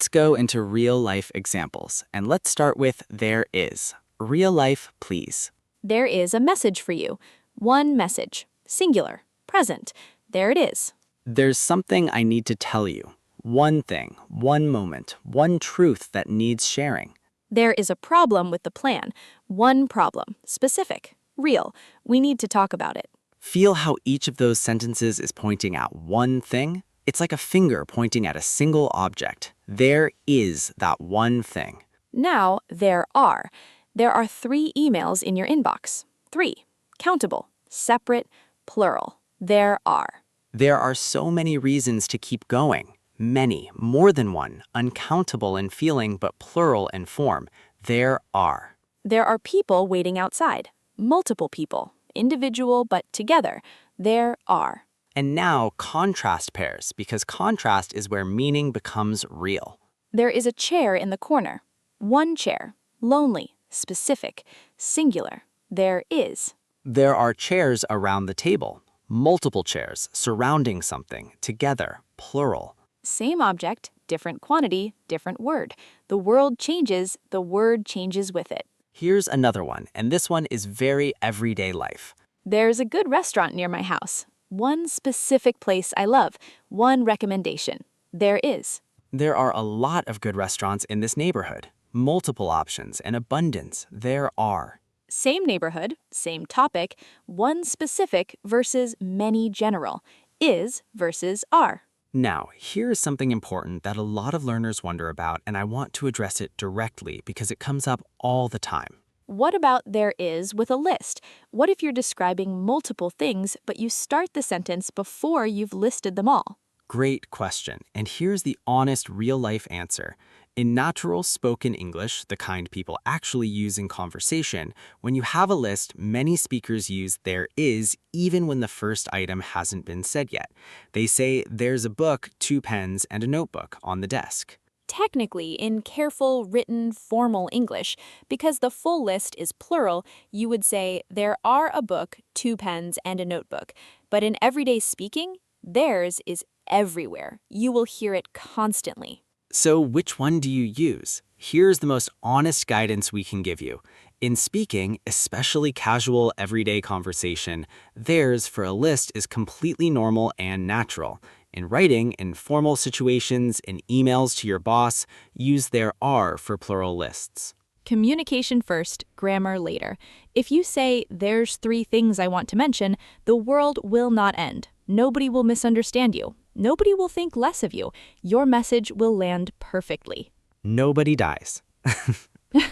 Let's go into real-life examples, and let's start with there is. Real life, please. There is a message for you. One message. Singular. Present. There it is. There's something I need to tell you. One thing, one moment, one truth that needs sharing. There is a problem with the plan. One problem. Specific. Real. We need to talk about it. Feel how each of those sentences is pointing at one thing? It's like a finger pointing at a single object. There is that one thing. Now, there are. There are 3 emails in your inbox. 3. Countable. Separate. Plural. There are. There are so many reasons to keep going. Many, more than one, uncountable in feeling but plural in form. There are. There are people waiting outside. Multiple people. Individual but together. There are. And now contrast pairs, because contrast is where meaning becomes real. There is a chair in the corner. One chair. Lonely. Specific. Singular. There is. There are chairs around the table. Multiple chairs surrounding something, together, plural. Same object, different quantity, different word. The world changes, the word changes with it. Here's another one, and this one is very everyday life. There's a good restaurant near my house. One specific place I love. One recommendation. There is. There are a lot of good restaurants in this neighborhood. Multiple options and abundance. There are. Same neighborhood, same topic. One specific versus many general. Is versus are. Now, here is something important that a lot of learners wonder about, and I want to address it directly because it comes up all the time. What about there is with a list? What if you're describing multiple things, but you start the sentence before you've listed them all? Great question, and here's the honest, real-life answer. In natural spoken English, the kind people actually use in conversation, when you have a list, many speakers use there is even when the first item hasn't been said yet. They say, there's a book, 2 pens, and a notebook on the desk. Technically, in careful, written, formal English, because the full list is plural, you would say, there are a book, 2 pens, and a notebook. But in everyday speaking, theirs is everywhere. You will hear it constantly. So which one do you use? Here's the most honest guidance we can give you. In speaking, especially casual, everyday conversation, theirs for a list is completely normal and natural. In writing, in formal situations, in emails to your boss, use there are for plural lists. Communication first, grammar later. If you say, there's 3 things I want to mention, the world will not end. Nobody will misunderstand you. Nobody will think less of you. Your message will land perfectly. Nobody dies.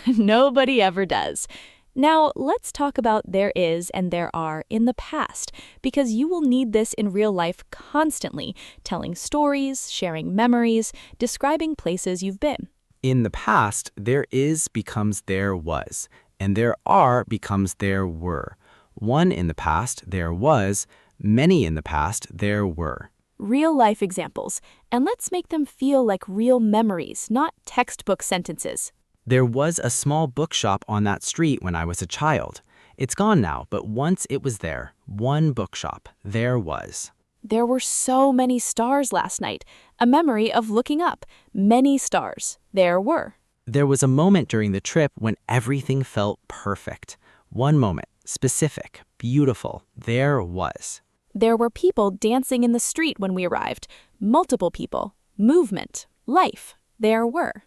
Nobody ever does. Now, let's talk about there is and there are in the past, because you will need this in real life constantly, telling stories, sharing memories, describing places you've been. In the past, there is becomes there was, and there are becomes there were. One in the past, there was. Many in the past, there were. Real life examples, and let's make them feel like real memories, not textbook sentences. There was a small bookshop on that street when I was a child. It's gone now, but once it was there. One bookshop. There was. There were so many stars last night. A memory of looking up. Many stars. There were. There was a moment during the trip when everything felt perfect. One moment. Specific. Beautiful. There was. There were people dancing in the street when we arrived. Multiple people. Movement. Life. There were.